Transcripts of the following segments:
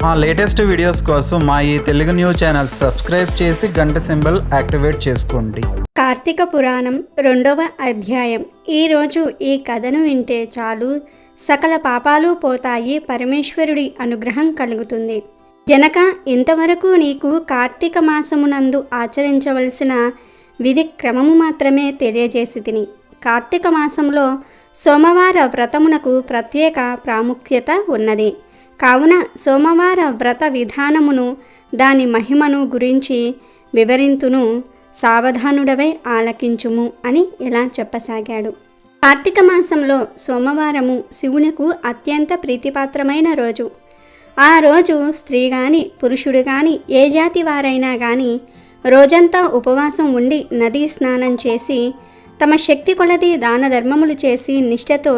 మా latest videos కోసం మా ఈ తెలుగు న్యూస్ ఛానల్ సబ్స్క్రైబ్ చేసి గంట సింబల్ యాక్టివేట్ చేసుకోండి. కార్తీక పురాణం 2వ అధ్యాయం. ఈరోజు ఈ కథను వింటే చాలు, సకల పాపాలు పోతాయి, పరమేశ్వరుడి అనుగ్రహం కలుగుతుంది. జనక, ఇంతవరకు నీకు కార్తీక మాసమునందు ఆచరించవలసిన విధి క్రమము మాత్రమే తెలియజేసి తిని. కార్తీక మాసంలో సోమవార వ్రతమునకు ప్రత్యేక ప్రాముఖ్యత ఉన్నది. కావున సోమవార వ్రత విధానమును, దాని మహిమను గురించి వివరింతును, సావధానుడవై ఆలకించుము అని ఇలా చెప్పసాగాడు. కార్తీక మాసంలో సోమవారము శివునికు అత్యంత ప్రీతిపాత్రమైన రోజు. ఆ రోజు స్త్రీ గాని పురుషుడు గాని ఏ జాతి వారైనా గాని రోజంతా ఉపవాసం ఉండి నదీ స్నానం చేసి తమ శక్తి కొలది దాన ధర్మములు చేసి నిష్ఠతో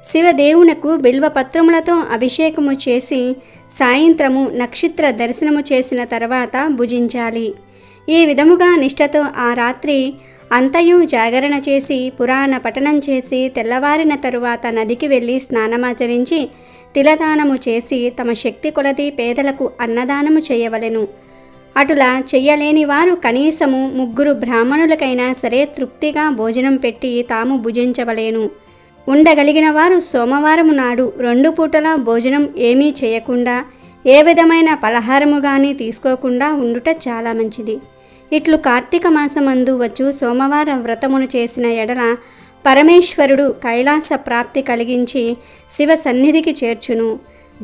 శివదేవునకు బిల్వపత్రములతో అభిషేకము చేసి సాయంత్రము నక్షత్ర దర్శనము చేసిన తర్వాత భుజించాలి. ఈ విధముగా నిష్ఠతో ఆ రాత్రి అంతయు జాగరణ చేసి పురాణ పఠనం చేసి తెల్లవారిన తరువాత నదికి వెళ్ళి స్నానమాచరించి తిలదానము చేసి తమ శక్తి కొలది పేదలకు అన్నదానము చేయవలెను. అటులా చెయ్యలేని వారు కనీసము 3 బ్రాహ్మణులకైనా సరే తృప్తిగా భోజనం పెట్టి తాము భుజించవలేను. ఉండగలిగిన వారు సోమవారము నాడు 2 పూటల భోజనం ఏమీ చేయకుండా ఏ విధమైన పలహారము కానీ తీసుకోకుండా ఉండుట చాలా మంచిది. ఇట్లు కార్తీక మాసమందు వచ్చు సోమవార వ్రతమును చేసిన ఎడల పరమేశ్వరుడు కైలాస ప్రాప్తి కలిగించి శివ సన్నిధికి చేర్చును.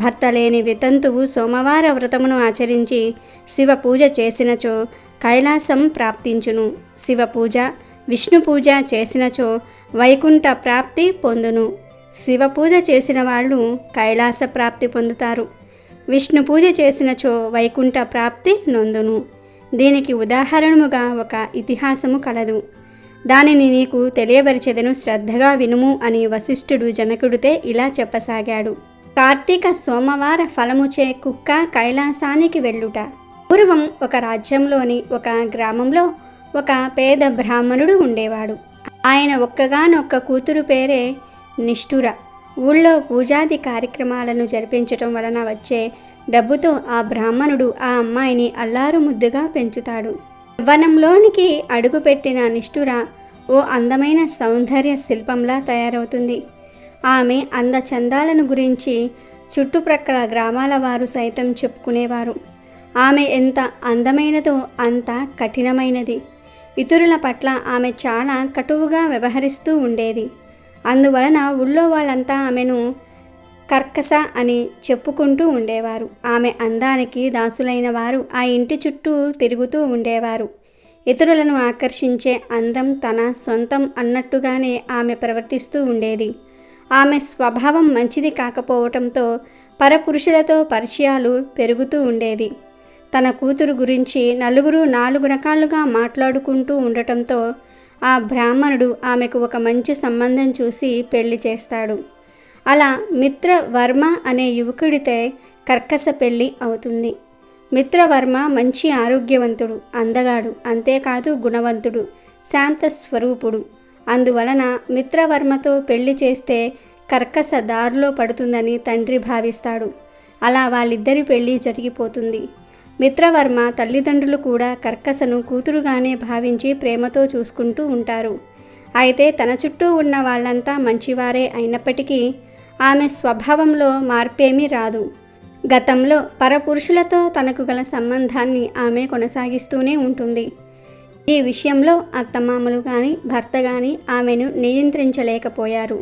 భర్త లేని వితంతువు సోమవార వ్రతమును ఆచరించి శివ పూజ చేసినచో కైలాసం ప్రాప్తించును. శివ పూజ విష్ణు పూజ చేసినచో వైకుంఠ ప్రాప్తి పొందును. శివ పూజ చేసిన వాళ్ళు కైలాస ప్రాప్తి పొందుతారు. విష్ణు పూజ చేసినచో వైకుంఠ ప్రాప్తి నొందును. దీనికి ఉదాహరణముగా ఒక ఇతిహాసము కలదు. దానిని నీకు తెలియబరిచెదను, శ్రద్ధగా వినుము అని వశిష్ఠుడు జనకుడితే ఇలా చెప్పసాగాడు. కార్తీక సోమవార ఫలముచే కుక్క కైలాసానికి వెళ్ళుట. పూర్వం ఒక రాజ్యంలోని ఒక గ్రామంలో ఒక పేద బ్రాహ్మణుడు ఉండేవాడు. ఆయన ఒక్కగానొక్క కూతురు పేరే నిష్ఠుర. ఊళ్ళో పూజాది కార్యక్రమాలను జరిపించటం వలన వచ్చే డబ్బుతో ఆ బ్రాహ్మణుడు ఆ అమ్మాయిని అల్లారు ముద్దుగా పెంచుతాడు. యవ్వనంలోనికి అడుగుపెట్టిన నిష్ఠుర ఓ అందమైన సౌందర్య శిల్పంలా తయారవుతుంది. ఆమె అందచందాలను గురించి చుట్టుప్రక్కల గ్రామాల వారు సైతం చెప్పుకునేవారు. ఆమె ఎంత అందమైనదో అంత కఠినమైనది. ఇతరుల పట్ల ఆమె చాలా కటువుగా వ్యవహరిస్తూ ఉండేది. అందువలన ఊళ్ళో వాళ్ళంతా ఆమెను కర్కశ అని చెప్పుకుంటూ ఉండేవారు. ఆమె అందానికి దాసులైన వారు ఆ ఇంటి చుట్టూ తిరుగుతూ ఉండేవారు. ఇతరులను ఆకర్షించే అందం తన సొంతం అన్నట్టుగానే ఆమె ప్రవర్తిస్తూ ఉండేది. ఆమె స్వభావం మంచిది కాకపోవటంతో పరపురుషులతో పరిచయాలు పెరుగుతూ ఉండేవి. తన కూతురు గురించి నలుగురు 4 రకాలుగా మాట్లాడుకుంటూ ఉండటంతో ఆ బ్రాహ్మణుడు ఆమెకు ఒక మంచి సంబంధం చూసి పెళ్లి చేస్తాడు. అలా మిత్రవర్మ అనే యువకుడితే కర్కశ పెళ్లి అవుతుంది. మిత్రవర్మ మంచి ఆరోగ్యవంతుడు, అందగాడు, అంతేకాదు గుణవంతుడు, శాంత స్వరూపుడు. అందువలన మిత్రవర్మతో పెళ్లి చేస్తే కర్కశ దారిలో పడుతుందని తండ్రి భావిస్తాడు. అలా వాళ్ళిద్దరి పెళ్లి జరిగిపోతుంది. మిత్రవర్మ తల్లిదండ్రులు కూడా కర్కశను కూతురుగానే భావించి ప్రేమతో చూసుకుంటూ ఉంటారు. అయితే తన చుట్టూ ఉన్న వాళ్ళంతా మంచివారే అయినప్పటికీ ఆమె స్వభావంలో మార్పేమీ రాదు. గతంలో పరపురుషులతో తనకు గల సంబంధాన్ని ఆమె కొనసాగిస్తూనే ఉంటుంది. ఈ విషయంలో అత్తమామలు కానీ భర్త కానీ ఆమెను నియంత్రించలేకపోయారు.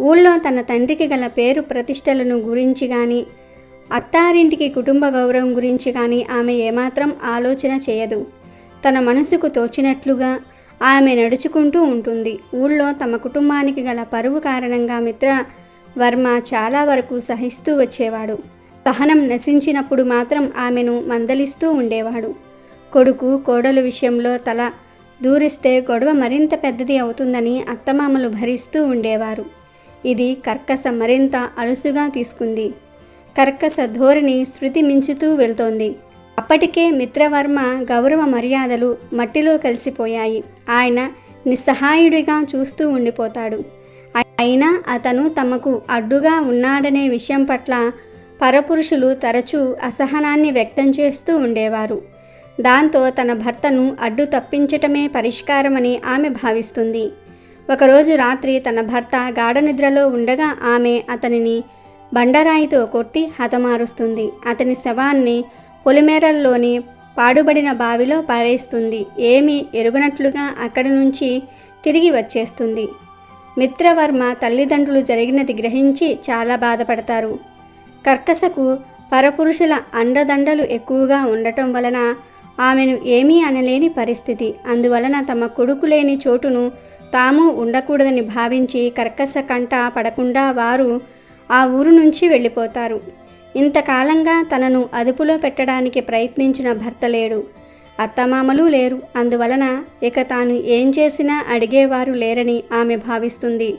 ఊళ్ళో తన తండ్రికి గల పేరు ప్రతిష్టలను గురించి కానీ అత్తారింటికి కుటుంబ గౌరవం గురించి కానీ ఆమె ఏమాత్రం ఆలోచన చేయదు. తన మనసుకు తోచినట్లుగా ఆమె నడుచుకుంటూ ఉంటుంది. ఊళ్ళో తమ కుటుంబానికి గల పరువు కారణంగా మిత్రవర్మ చాలా వరకు సహిస్తూ వచ్చేవాడు. సహనం నశించినప్పుడు మాత్రం ఆమెను మందలిస్తూ ఉండేవాడు. కొడుకు కోడలు విషయంలో తల దూరిస్తే గొడవ మరింత పెద్దది అవుతుందని అత్తమామలు భరిస్తూ ఉండేవారు. ఇది కర్కశ మరింత అలుసుగా తీసుకుంది. కర్కశ ధోరణి శృతి మించుతూ వెళ్తోంది. అప్పటికే మిత్రవర్మ గౌరవ మర్యాదలు మట్టిలో కలిసిపోయాయి. ఆయన నిస్సహాయుడిగా చూస్తూ ఉండిపోతాడు. అయినా అతను తమకు అడ్డుగా ఉన్నాడనే విషయం పట్ల పరపురుషులు తరచూ అసహనాన్ని వ్యక్తం చేస్తూ ఉండేవారు. దాంతో తన భర్తను అడ్డు తప్పించటమే పరిష్కారమని ఆమె భావిస్తుంది. ఒకరోజు రాత్రి తన భర్త గాఢ నిద్రలో ఉండగా ఆమె అతనిని బండరాయితో కొట్టి హతమారుస్తుంది. అతని శవాన్ని పొలిమేరల్లోని పాడుబడిన బావిలో పడేస్తుంది. ఏమీ ఎరుగనట్లుగా అక్కడి నుంచి తిరిగి వచ్చేస్తుంది. మిత్రవర్మ తల్లిదండ్రులు జరిగినది గ్రహించి చాలా బాధపడతారు. కర్కసకు పరపురుషుల అండదండలు ఎక్కువగా ఉండటం వలన ఆమెను ఏమీ అనలేని పరిస్థితి. అందువలన తమ కొడుకు లేని చోటును తాము ఉండకూడదని భావించి కర్కస కంట పడకుండా వారు ఆ ఊరు నుంచి వెళ్ళిపోతారు. ఇంతకాలంగా తనను అదుపులో పెట్టడానికి ప్రయత్నించిన భర్త లేడు, అత్తమామలు లేరు. అందువలన ఇక తాను ఏం చేసినా అడిగేవారు లేరని ఆమె భావిస్తుంది.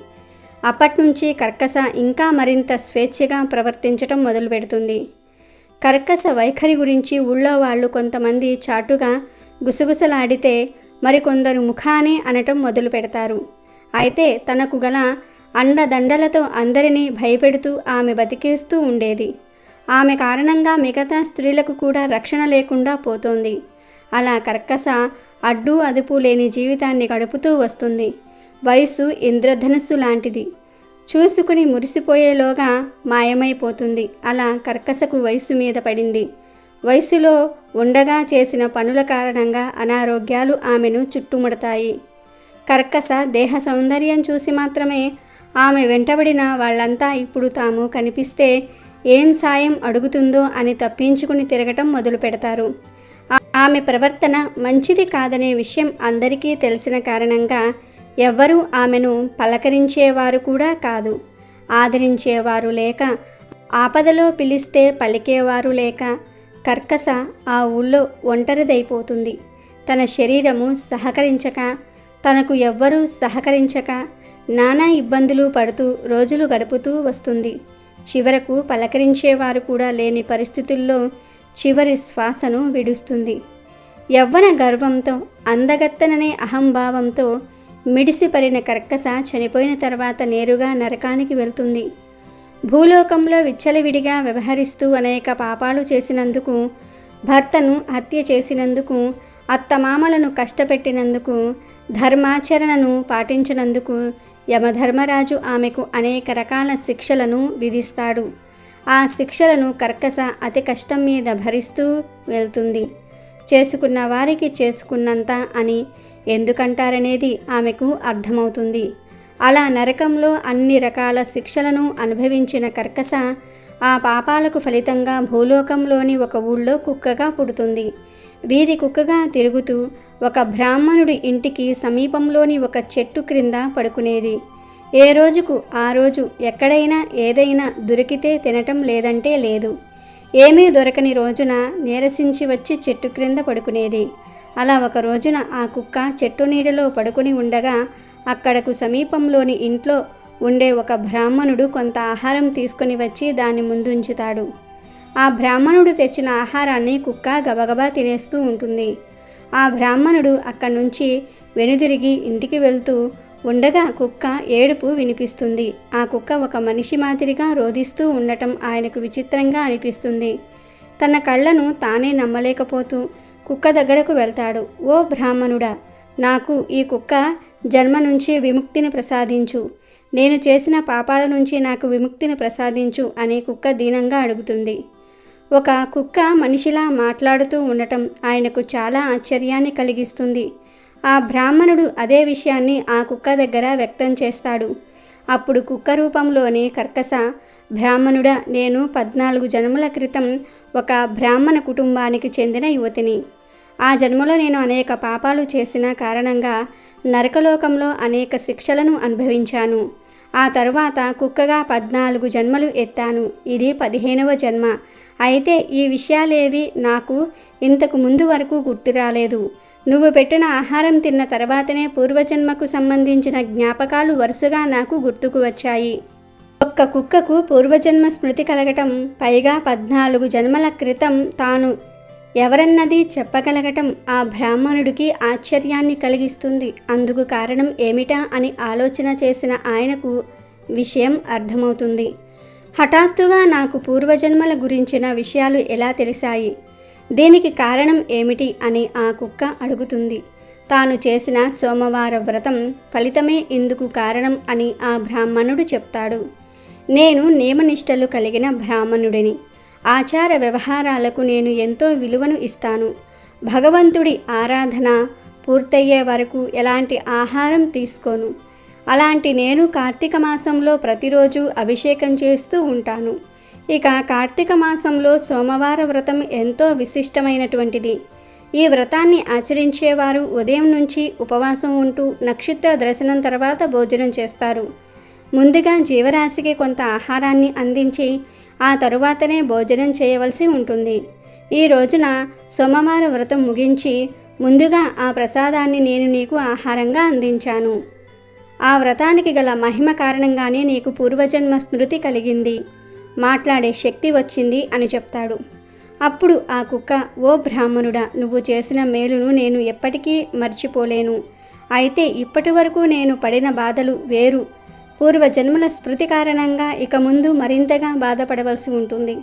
అప్పట్నుంచి కర్కస ఇంకా మరింత స్వేచ్ఛగా ప్రవర్తించటం మొదలుపెడుతుంది. కర్కస వైఖరి గురించి ఊళ్ళో వాళ్ళు కొంతమంది చాటుగా గుసగుసలాడితే మరికొందరు ముఖానే అనటం మొదలు పెడతారు. అయితే తనకు గల అండదండలతో అందరినీ భయపెడుతూ ఆమె బతికేస్తూ ఉండేది. ఆమె కారణంగా మిగతా స్త్రీలకు కూడా రక్షణ లేకుండా పోతోంది. అలా కర్కస అడ్డు అదుపు లేని జీవితాన్ని గడుపుతూ వస్తుంది. వయసు ఇంద్రధనుస్సు లాంటిది, చూసుకుని మురిసిపోయేలోగా మాయమైపోతుంది. అలా కర్కసకు వయసు మీద పడింది. వయసులో ఉండగా చేసిన పనుల కారణంగా అనారోగ్యాలు ఆమెను చుట్టుముడతాయి. కర్కస దేహ సౌందర్యం చూసి మాత్రమే ఆమె వెంటబడిన వాళ్ళంతా ఇప్పుడు తాము కనిపిస్తే ఏం సాయం అడుగుతుందో అని తప్పించుకుని తిరగటం మొదలు పెడతారు. ఆమె ప్రవర్తన మంచిది కాదనే విషయం అందరికీ తెలిసిన కారణంగా ఎవ్వరూ ఆమెను పలకరించేవారు కూడా కాదు. ఆదరించేవారు లేక, ఆపదలో పిలిస్తే పలికేవారు లేక కర్కస ఆ ఊళ్ళో ఒంటరిదైపోతుంది. తన శరీరము సహకరించక, తనకు ఎవ్వరూ సహకరించక నానా ఇబ్బందులు పడుతూ రోజులు గడుపుతూ వస్తుంది. చివరకు పలకరించేవారు కూడా లేని పరిస్థితుల్లో చివరి శ్వాసను విడుస్తుంది. యవ్వన గర్వంతో, అందగత్తననే అహంభావంతో మిడిసిపడిన కర్కస చనిపోయిన తర్వాత నేరుగా నరకానికి వెళ్తుంది. భూలోకంలో విచ్చలవిడిగా వ్యవహరిస్తూ అనేక పాపాలు చేసినందుకు, భర్తను హత్య చేసినందుకు, అత్తమామలను కష్టపెట్టినందుకు, ధర్మాచరణను పాటించినందుకు యమధర్మరాజు ఆమెకు అనేక రకాల శిక్షలను విధిస్తాడు. ఆ శిక్షలను కర్కస అతి కష్టం మీద భరిస్తూ వెళ్తుంది. చేసుకున్న వారికి చేసుకున్నంత అని ఎందుకంటారనేది ఆమెకు అర్థమవుతుంది. అలా నరకంలో అన్ని రకాల శిక్షలను అనుభవించిన కర్కస ఆ పాపాలకు ఫలితంగా భూలోకంలోని ఒక ఊళ్ళో కుక్కగా పుడుతుంది. వీధి కుక్కగా తిరుగుతూ ఒక బ్రాహ్మణుడి ఇంటికి సమీపంలోని ఒక చెట్టు క్రింద పడుకునేది. ఏ రోజుకు ఆ రోజు ఎక్కడైనా ఏదైనా దొరికితే తినటం, లేదంటే లేదు. ఏమీ దొరకని రోజున నీరసించి వచ్చి చెట్టు క్రింద పడుకునేది. అలా ఒక రోజున ఆ కుక్క చెట్టు నీడలో పడుకుని ఉండగా అక్కడకు సమీపంలోని ఇంట్లో ఉండే ఒక బ్రాహ్మణుడు కొంత ఆహారం తీసుకొని వచ్చి దాన్ని ముందుంచుతాడు. ఆ బ్రాహ్మణుడు తెచ్చిన ఆహారాన్ని కుక్క గబగబా తినేస్తూ ఉంటుంది. ఆ బ్రాహ్మణుడు అక్కడి నుంచి వెనుదిరిగి ఇంటికి వెళ్తూ ఉండగా కుక్క ఏడుపు వినిపిస్తుంది. ఆ కుక్క ఒక మనిషి మాదిరిగా రోదిస్తూ ఉండటం ఆయనకు విచిత్రంగా అనిపిస్తుంది. తన కళ్ళను తానే నమ్మలేకపోతూ కుక్క దగ్గరకు వెళ్తాడు. ఓ బ్రాహ్మణుడా, నాకు ఈ కుక్క జన్మ నుంచి విముక్తిని ప్రసాదించు, నేను చేసిన పాపాల నుంచి నాకు విముక్తిని ప్రసాదించు అని కుక్క దీనంగా అడుగుతుంది. ఒక కుక్క మనిషిలా మాట్లాడుతూ ఉండటం ఆయనకు చాలా ఆశ్చర్యాన్ని కలిగిస్తుంది. ఆ బ్రాహ్మణుడు అదే విషయాన్ని ఆ కుక్క దగ్గర వ్యక్తం చేస్తాడు. అప్పుడు కుక్క రూపంలోని కర్కస, బ్రాహ్మణుడా, నేను 14 జన్మల క్రితం ఒక బ్రాహ్మణ కుటుంబానికి చెందిన యువతిని. ఆ జన్మలో నేను అనేక పాపాలు చేసిన కారణంగా నరకలోకంలో అనేక శిక్షలను అనుభవించాను. ఆ తరువాత కుక్కగా 14 జన్మలు ఎత్తాను. ఇది 15వ జన్మ. అయితే ఈ విషయాలేవి నాకు ఇంతకు ముందు వరకు గుర్తురాలేదు. నువ్వు పెట్టిన ఆహారం తిన్న తర్వాతనే పూర్వజన్మకు సంబంధించిన జ్ఞాపకాలు వరుసగా నాకు గుర్తుకు వచ్చాయి. ఒక్క కుక్కకు పూర్వజన్మ స్మృతి కలగటం, పైగా 14 జన్మల క్రితం తాను ఎవరన్నది చెప్పగలగటం ఆ బ్రాహ్మణుడికి ఆశ్చర్యాన్ని కలిగిస్తుంది. అందుకు కారణం ఏమిటా అని ఆలోచన చేసిన ఆయనకు విషయం అర్థమవుతుంది. హఠాత్తుగా నాకు పూర్వజన్మల గురించిన విషయాలు ఎలా తెలిసాయి? దీనికి కారణం ఏమిటి అని ఆ కుక్క అడుగుతుంది. తాను చేసిన సోమవార వ్రతం ఫలితమే ఇందుకు కారణం అని ఆ బ్రాహ్మణుడు చెప్తాడు. నేను నియమనిష్టలు కలిగిన బ్రాహ్మణుడిని. ఆచార వ్యవహారాలకు నేను ఎంతో విలువను ఇస్తాను. భగవంతుడి ఆరాధన పూర్తయ్యే వరకు ఎలాంటి ఆహారం తీసుకోను. అలాంటి నేను కార్తీక మాసంలో ప్రతిరోజు అభిషేకం చేస్తూ ఉంటాను. ఇక కార్తీక మాసంలో సోమవార వ్రతం ఎంతో విశిష్టమైనటువంటిది. ఈ వ్రతాన్ని ఆచరించేవారు ఉదయం నుంచి ఉపవాసం ఉంటూ నక్షత్ర దర్శనం తర్వాత భోజనం చేస్తారు. ముందుగా జీవరాశికి కొంత ఆహారాన్ని అందించి ఆ తరువాతనే భోజనం చేయవలసి ఉంటుంది. ఈ రోజున సోమవార వ్రతం ముగించి ముందుగా ఆ ప్రసాదాన్ని నేను నీకు ఆహారంగా అందించాను. ఆ వ్రతానికి గల మహిమ కారణంగానే నీకు పూర్వజన్మ స్మృతి కలిగింది, మాట్లాడే శక్తి వచ్చింది అని చెప్తాడు. అప్పుడు ఆ కుక్క, ఓ బ్రాహ్మణుడా, నువ్వు చేసిన మేలును నేను ఎప్పటికీ మర్చిపోలేను. అయితే ఇప్పటి వరకు నేను పడిన బాధలు వేరు. పూర్వజన్మల స్మృతి కారణంగా ఇక ముందు మరింతగా బాధపడవలసి ఉంటుంది.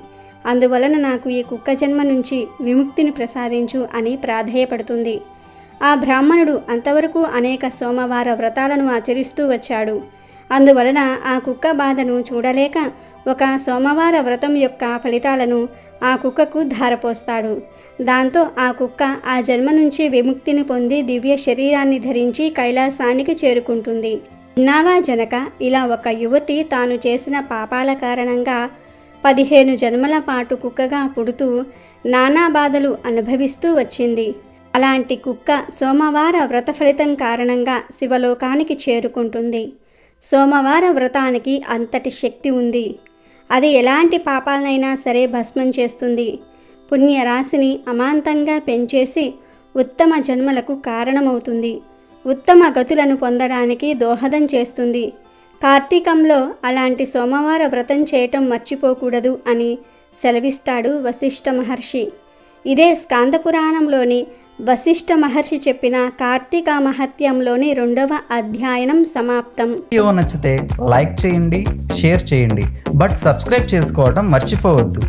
అందువలన నాకు ఈ కుక్క జన్మ నుంచి విముక్తిని ప్రసాదించు అని ప్రాధేయపడుతుంది. ఆ బ్రాహ్మణుడు అంతవరకు అనేక సోమవార వ్రతాలను ఆచరిస్తూ వచ్చాడు. అందువలన ఆ కుక్క బాధను చూడలేక ఒక సోమవార వ్రతం యొక్క ఫలితాలను ఆ కుక్కకు ధారపోస్తాడు. దాంతో ఆ కుక్క ఆ జన్మ నుంచి విముక్తిని పొంది దివ్య శరీరాన్ని ధరించి కైలాసానికి చేరుకుంటుంది. విన్నావా జనక, ఇలా ఒక యువతి తాను చేసిన పాపాల కారణంగా 15 జన్మల పాటు కుక్కగా పుడుతూ నానా బాధలు అనుభవిస్తూ వచ్చింది. అలాంటి కుక్క సోమవార వ్రత ఫలితం కారణంగా శివలోకానికి చేరుకుంటుంది. సోమవార వ్రతానికి అంతటి శక్తి ఉంది. అది ఎలాంటి పాపాలనైనా సరే భస్మం చేస్తుంది. పుణ్యరాశిని అమాంతంగా పెంచేసి ఉత్తమ జన్మలకు కారణమవుతుంది. ఉత్తమ గతులను పొందడానికి దోహదం చేస్తుంది. కార్తీకంలో అలాంటి సోమవార వ్రతం చేయటం మర్చిపోకూడదు అని సెలవిస్తాడు వశిష్ఠ మహర్షి. ఇదే స్కాంద పురాణంలోని వశిష్ఠ మహర్షి చెప్పిన కార్తీక మహత్యంలోని 2వ అధ్యాయం సమాప్తం. వీడియో నచ్చితే లైక్ చేయండి, షేర్ చేయండి, బట్ సబ్స్క్రైబ్ చేసుకోవడం మర్చిపోవద్దు.